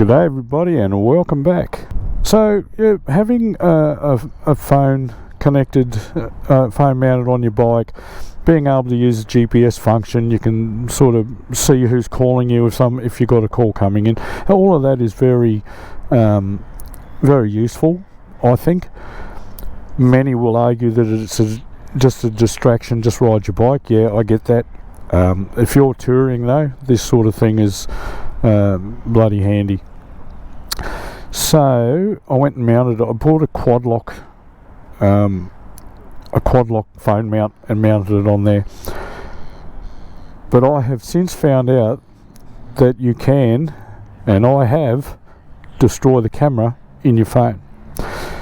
G'day everybody and welcome back. So having a phone connected, phone mounted on your bike, being able to use the GPS function, you can sort of see who's calling you if you've got a call coming in. All of that is very useful, I think. Many will argue that it's just a distraction, just ride your bike. Yeah, I get that. If you're touring though, this sort of thing is bloody handy. So I went and mounted it. I bought a quad lock phone mount and mounted it on there. But I have since found out that you can, and I have, destroy the camera in your phone.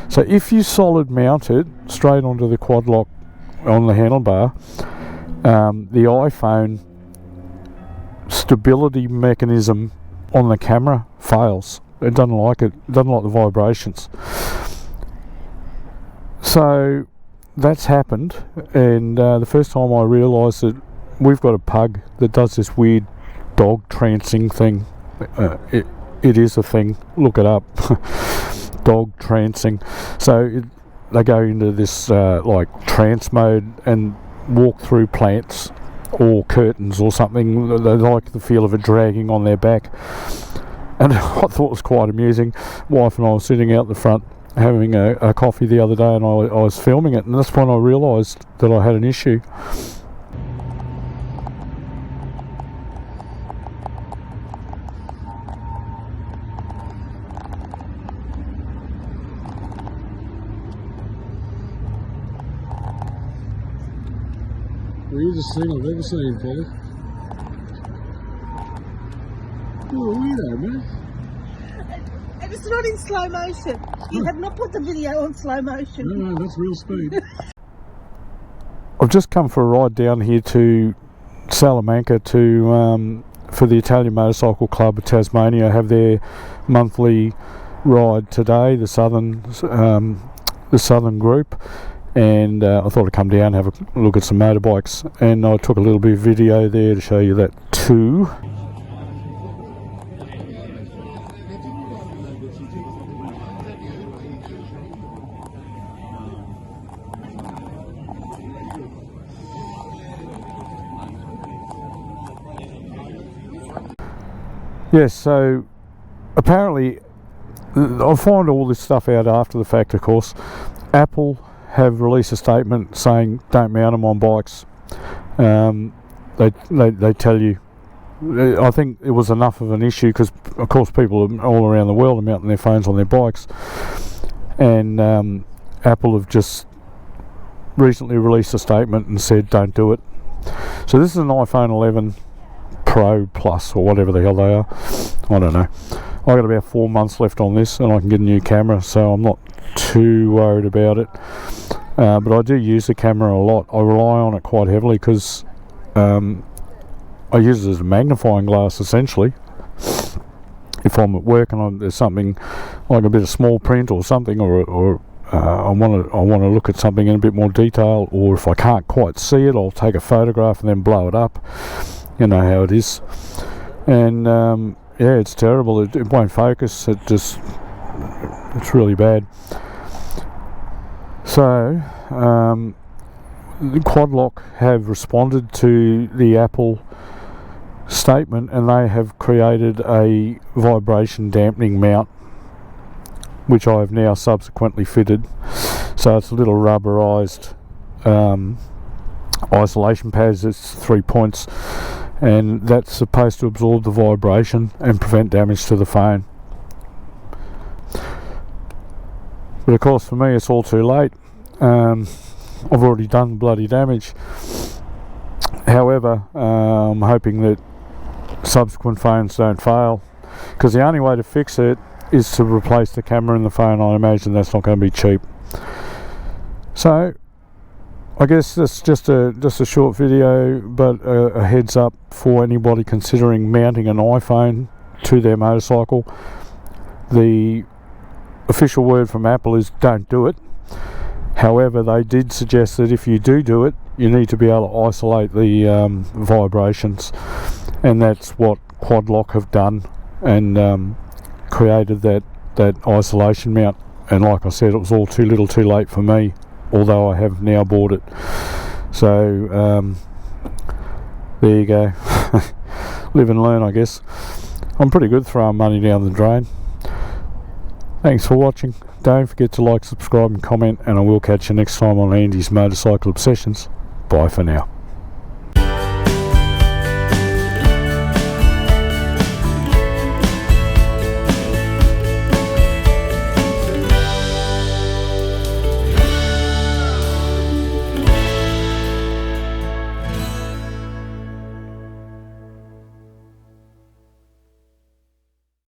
So if you solid mount it straight onto the quad lock on the handlebar, the iPhone stability mechanism on the camera fails. It doesn't like it. It doesn't like the vibrations. So that's happened, and the first time I realised that we've got a pug that does this weird dog trancing thing. It is a thing. Look it up. Dog trancing. So they go into this like trance mode and walk through plants or curtains or something. They like the feel of it dragging on their back, and I thought it was quite amusing. Wife and I were sitting out the front having a coffee the other day, and I was filming it, and that's when I realised that I had an issue. Weirdest thing I've ever seen, Polly. You're a weirdo, man. And it's not in slow motion. You have not put the video on slow motion. No, that's real speed. I've just come for a ride down here to Salamanca to for the Italian Motorcycle Club of Tasmania. Have their monthly ride today, the southern group. And I thought I'd come down and have a look at some motorbikes, and I took a little bit of video there to show you that too. Yes, so apparently I find all this stuff out after the fact, of course. Apple have released a statement saying don't mount them on bikes. They tell you. I think it was enough of an issue because, of course, people all around the world are mounting their phones on their bikes, and Apple have just recently released a statement and said don't do it. So this is an iPhone 11 Pro Plus or whatever the hell they are. I don't know. I've got about 4 months left on this, and I can get a new camera, so I'm not too worried about it. But I do use the camera a lot. I rely on it quite heavily because I use it as a magnifying glass essentially. If I'm at work and there's something like a bit of small print or something, or I want to look at something in a bit more detail, or if I can't quite see it, I'll take a photograph and then blow it up. You know how it is. And yeah, it's terrible. It won't focus. It's really bad. So the Quadlock have responded to the Apple statement, and they have created a vibration dampening mount, which I have now subsequently fitted. So it's a little rubberized isolation pads. It's 3 points, and that's supposed to absorb the vibration and prevent damage to the phone. But of course, for me, it's all too late. I've already done bloody damage. However, I'm hoping that subsequent phones don't fail, because the only way to fix it is to replace the camera in the phone. I imagine that's not going to be cheap. So I guess that's just a short video, but a heads up for anybody considering mounting an iPhone to their motorcycle. The official word from Apple is don't do it. However, they did suggest that if you do it, you need to be able to isolate the vibrations, and that's what Quadlock have done. And created that isolation mount, and like I said, it was all too little too late for me, although I have now bought it. So there you go. Live and learn, I guess. I'm pretty good throwing money down the drain. Thanks for watching. Don't forget to like, subscribe and comment, and I will catch you next time on Andy's Motorcycle Obsessions. Bye for now.